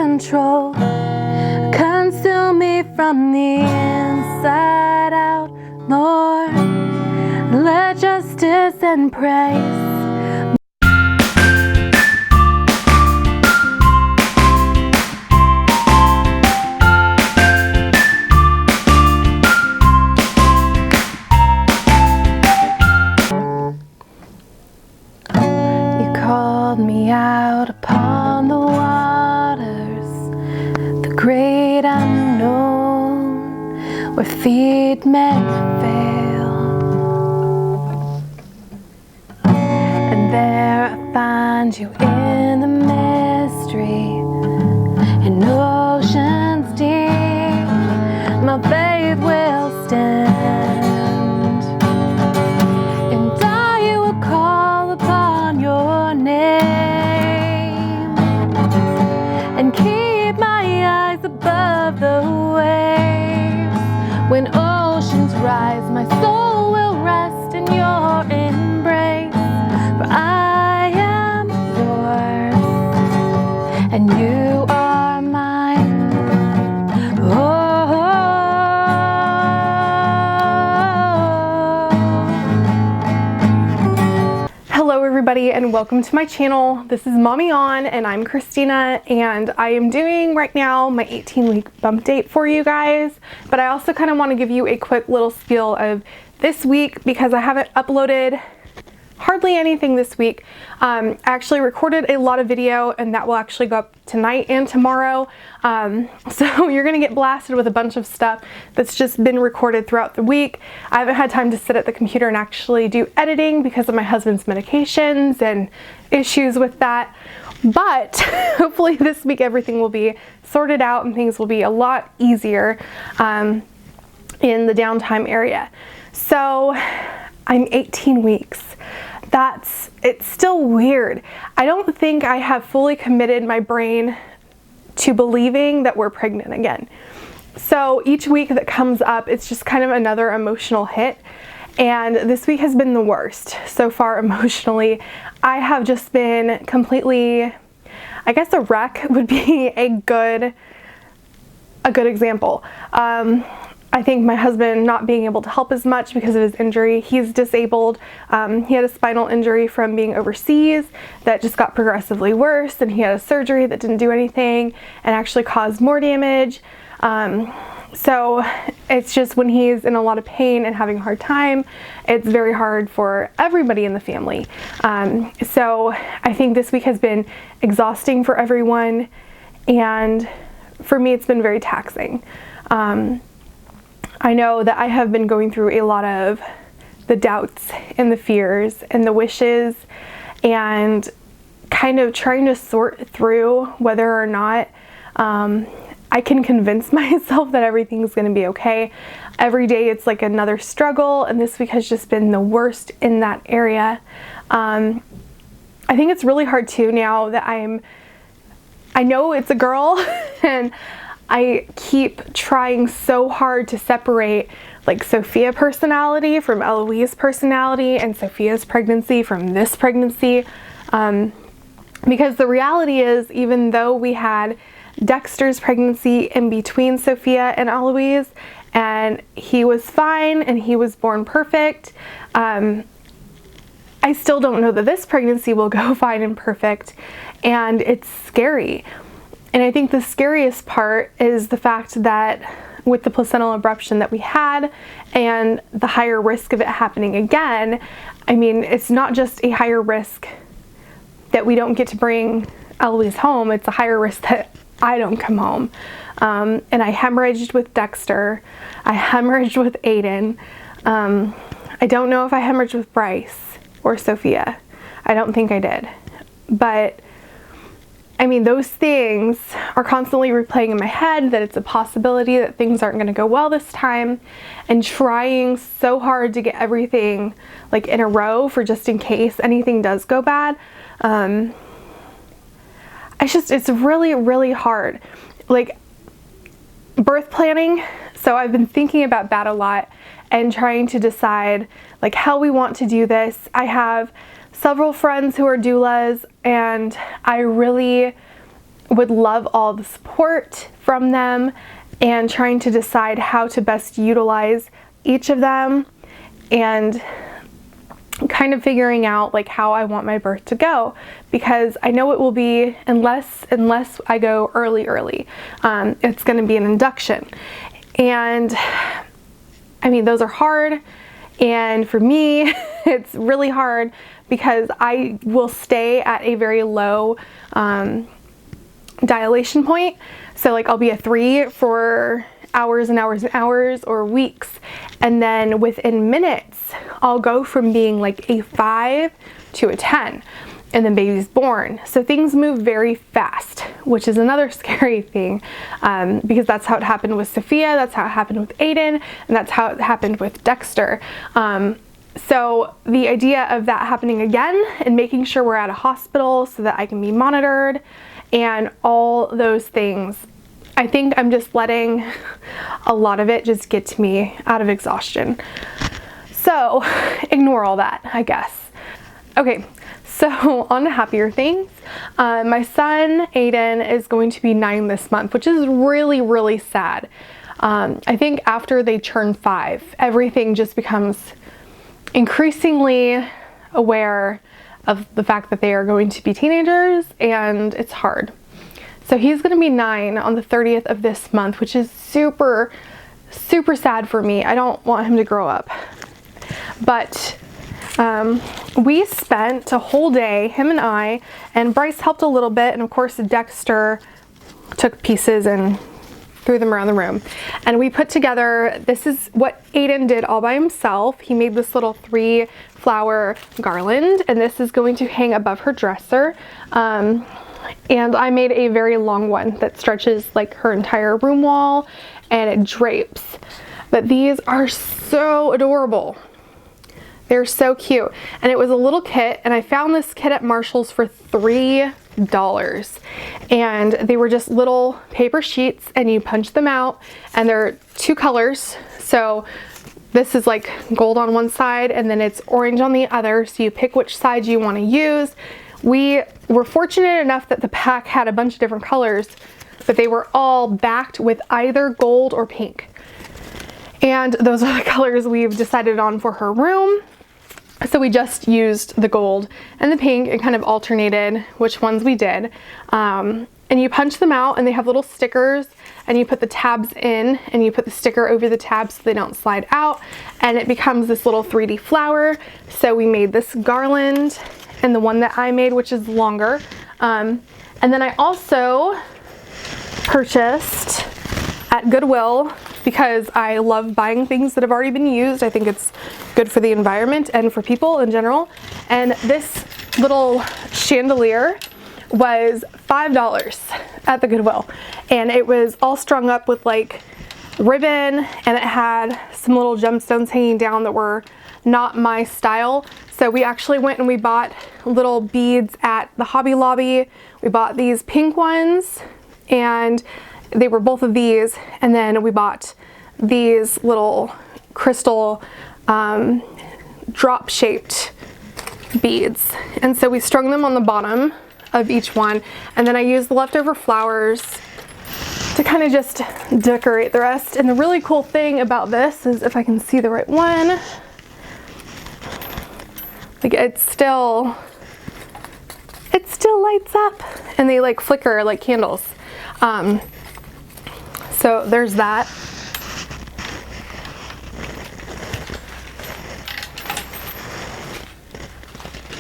control, consume me from the inside out, Lord. Let justice and praise me out upon the waters, the great unknown, where feet may fail. And there I find you in the mystery, in oceans deep, my faith will stand. And I will call upon your name and keep my eyes above the waves. When oceans rise, my soul will rest in your embrace. For I am yours, and you are mine. Oh, hello everybody, and welcome to my channel. This is Mommyon, and I'm Christina, and I am doing right now my 18-week bump date for you guys. But I also kind of want to give you a quick little spiel of this week because I haven't uploaded hardly anything this week. I actually recorded a lot of video, and that will actually go up tonight and tomorrow. So you're gonna get blasted with a bunch of stuff that's just been recorded throughout the week. I haven't had time to sit at the computer and actually do editing because of my husband's medications and issues with that. But hopefully this week everything will be sorted out and things will be a lot easier in the downtime area. So I'm 18 weeks. It's still weird. I don't think I have fully committed my brain to believing that we're pregnant again. So each week that comes up, it's just kind of another emotional hit. And this week has been the worst so far emotionally. I have just been completely, I guess a wreck would be a good example. I think my husband not being able to help as much because of his injury. He's disabled. He had a spinal injury from being overseas that just got progressively worse, and he had a surgery that didn't do anything and actually caused more damage. So it's just when he's in a lot of pain and having a hard time, it's very hard for everybody in the family. So I think this week has been exhausting for everyone, and for me it's been very taxing. I know that I have been going through a lot of the doubts and the fears and the wishes and kind of trying to sort through whether or not I can convince myself that everything's going to be okay. Every day it's like another struggle, and this week has just been the worst in that area. I think it's really hard too now that I know it's a girl and I keep trying so hard to separate like Sophia personality from Eloise personality and Sophia's pregnancy from this pregnancy. Because the reality is, even though we had Dexter's pregnancy in between Sophia and Eloise, and he was fine and he was born perfect, I still don't know that this pregnancy will go fine and perfect, and it's scary. And I think the scariest part is the fact that with the placental abruption that we had and the higher risk of it happening again, I mean, it's not just a higher risk that we don't get to bring Eloise home, it's a higher risk that I don't come home. And I hemorrhaged with Dexter, I hemorrhaged with Aiden. I don't know if I hemorrhaged with Bryce or Sophia. I don't think I did. But I mean, those things are constantly replaying in my head that it's a possibility that things aren't going to go well this time, and trying so hard to get everything like in a row for just in case anything does go bad. It's really, really hard. Like birth planning. So I've been thinking about that a lot and trying to decide like how we want to do this. I have several friends who are doulas, and I really would love all the support from them and trying to decide how to best utilize each of them and kind of figuring out like how I want my birth to go, because I know it will be, unless I go early, it's going to be an induction. And I mean, those are hard, and for me it's really hard because I will stay at a very low dilation point. So like I'll be a 3 for hours and hours and hours, or weeks, and then within minutes I'll go from being like a 5 to a 10, and then baby's born. So things move very fast, which is another scary thing, because that's how it happened with Sophia, that's how it happened with Aiden, and that's how it happened with Dexter. So the idea of that happening again and making sure we're at a hospital so that I can be monitored and all those things, I think I'm just letting a lot of it just get to me out of exhaustion. So ignore all that, I guess. Okay, so on to happier things. My son Aiden is going to be 9 this month, which is really, really sad. I think after they turn 5, everything just becomes increasingly aware of the fact that they are going to be teenagers, and it's hard. So he's going to be 9 on the 30th of this month, which is super, super sad for me. I don't want him to grow up. But we spent a whole day, him and I, and Bryce helped a little bit, and of course Dexter took pieces and threw them around the room. And we put together, this is what Aiden did all by himself. He made this little 3-flower garland, and this is going to hang above her dresser. And I made a very long one that stretches like her entire room wall, and it drapes. But these are so adorable. They're so cute. And it was a little kit, and I found this kit at Marshall's for $3. And they were just little paper sheets, and you punch them out, and they're 2 colors. So this is like gold on one side, and then it's orange on the other. So you pick which side you want to use. We were fortunate enough that the pack had a bunch of different colors, but they were all backed with either gold or pink. And those are the colors we've decided on for her room. So we just used the gold and the pink and kind of alternated which ones we did. And you punch them out, and they have little stickers, and you put the tabs in, and you put the sticker over the tabs so they don't slide out, and it becomes this little 3D flower. So we made this garland, and the one that I made, which is longer. And then I also purchased at Goodwill, because I love buying things that have already been used. I think it's good for the environment and for people in general. And this little chandelier was $5 at the Goodwill. And it was all strung up with like ribbon, and it had some little gemstones hanging down that were not my style. So we actually went and we bought little beads at the Hobby Lobby. We bought these pink ones, and they were both of these, and then we bought these little crystal drop shaped beads, and so we strung them on the bottom of each one, and then I used the leftover flowers to kind of just decorate the rest. And the really cool thing about this is, if I can see the right one, like it still lights up, and they like flicker like candles. So there's that.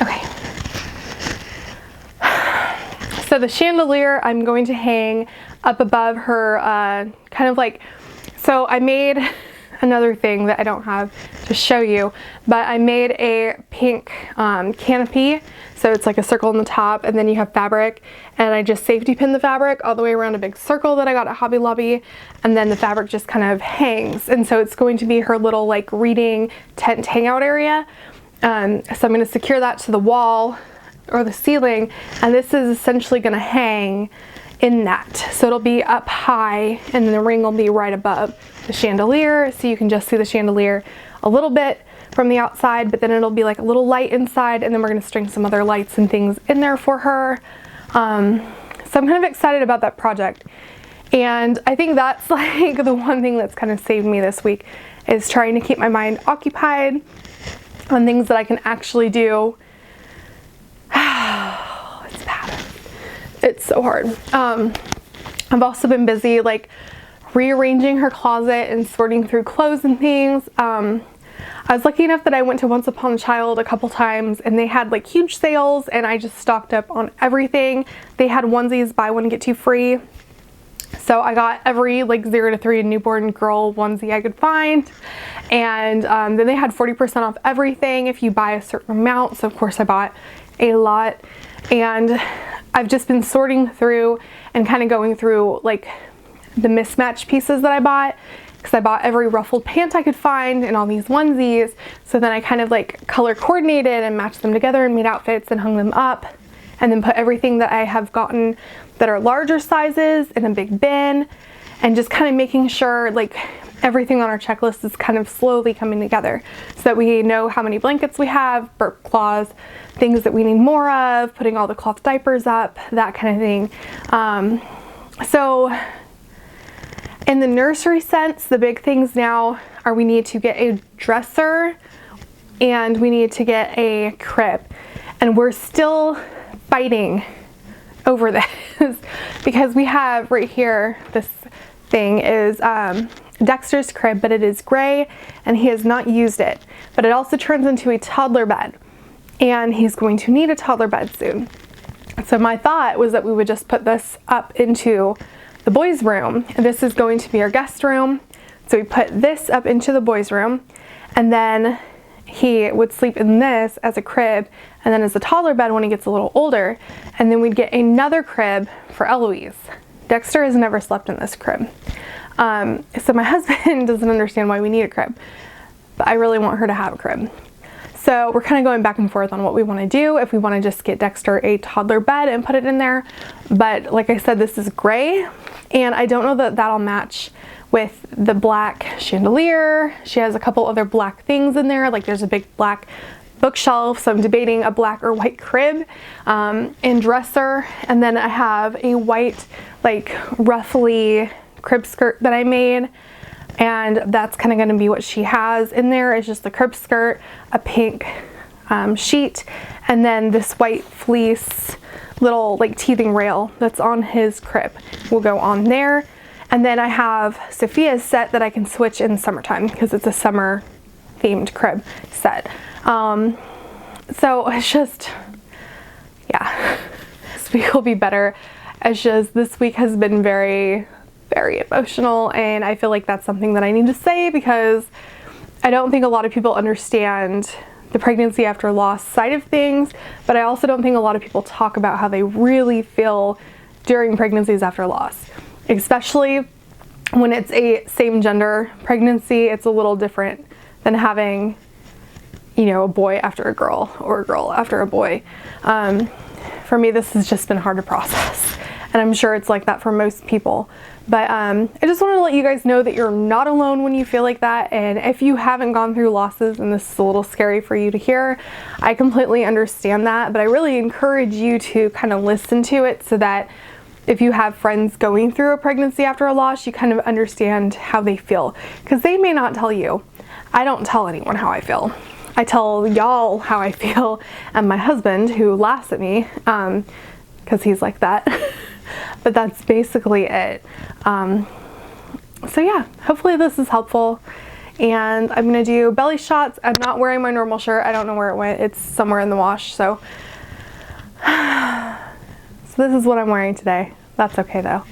Okay. So the chandelier I'm going to hang up above her, kind of like, so I made another thing that I don't have to show you, but I made a pink canopy. So it's like a circle on the top, and then you have fabric, and I just safety pinned the fabric all the way around a big circle that I got at Hobby Lobby, and then the fabric just kind of hangs. And so it's going to be her little like reading tent hangout area. So I'm going to secure that to the wall or the ceiling, and this is essentially going to hang in that. So it'll be up high, and then the ring will be right above the chandelier, so you can just see the chandelier a little bit from the outside, but then it'll be like a little light inside, and then we're going to string some other lights and things in there for her. So I'm kind of excited about that project. And I think that's like the one thing that's kind of saved me this week, is trying to keep my mind occupied on things that I can actually do. It's bad. It's so hard. I've also been busy like rearranging her closet and sorting through clothes and things. I was lucky enough that I went to Once Upon a Child a couple times, and they had like huge sales, and I just stocked up on everything. They had onesies, buy one get two free. So I got every like 0 to 3 newborn girl onesie I could find. And then they had 40% off everything if you buy a certain amount. So of course I bought a lot. And I've just been sorting through and kind of going through like the mismatched pieces that I bought, because I bought every ruffled pant I could find and all these onesies. So then I kind of like color coordinated and matched them together and made outfits and hung them up. And then put everything that I have gotten that are larger sizes in a big bin, and just kind of making sure like everything on our checklist is kind of slowly coming together, so that we know how many blankets we have, burp cloths, things that we need more of, putting all the cloth diapers up, that kind of thing. So in the nursery sense, the big things now are we need to get a dresser and we need to get a crib. And we're still fighting over this because we have right here, this thing is Dexter's crib, but it is gray and he has not used it. But it also turns into a toddler bed, and he's going to need a toddler bed soon. So my thought was that we would just put this up into the boys' room, and this is going to be our guest room. So we put this up into the boys' room, and then he would sleep in this as a crib, and then as a toddler bed when he gets a little older, and then we'd get another crib for Eloise. Dexter has never slept in this crib. So my husband doesn't understand why we need a crib, but I really want her to have a crib. So we're kind of going back and forth on what we want to do, if we want to just get Dexter a toddler bed and put it in there. But like I said, this is gray, and I don't know that that'll match with the black chandelier. She has a couple other black things in there, like there's a big black bookshelf, so I'm debating a black or white crib and dresser. And then I have a white like ruffly crib skirt that I made, and that's kind of going to be what she has in there. It's just the crib skirt, a pink sheet, and then this white fleece little like teething rail that's on his crib will go on there. And then I have Sophia's set that I can switch in summertime because it's a summer themed crib set. So it's just, yeah, this week will be better. It's just, this week has been very, very emotional, and I feel like that's something that I need to say because I don't think a lot of people understand the pregnancy after loss side of things, but I also don't think a lot of people talk about how they really feel during pregnancies after loss. Especially when it's a same gender pregnancy, it's a little different than having, you know, a boy after a girl or a girl after a boy. For me, this has just been hard to process, and I'm sure it's like that for most people. But I just wanted to let you guys know that you're not alone when you feel like that, and if you haven't gone through losses and this is a little scary for you to hear, I completely understand that, but I really encourage you to kind of listen to it so that if you have friends going through a pregnancy after a loss, you kind of understand how they feel, because they may not tell you. I don't tell anyone how I feel. I tell y'all how I feel, and my husband, who laughs at me because he's like that. But that's basically it. So yeah, hopefully this is helpful. And I'm gonna do belly shots. I'm not wearing my normal shirt. I don't know where it went. It's somewhere in the wash. So this is what I'm wearing today. That's okay though.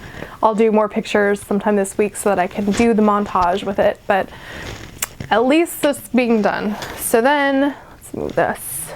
I'll do more pictures sometime this week so that I can do the montage with it, but at least it's being done. So then let's move this.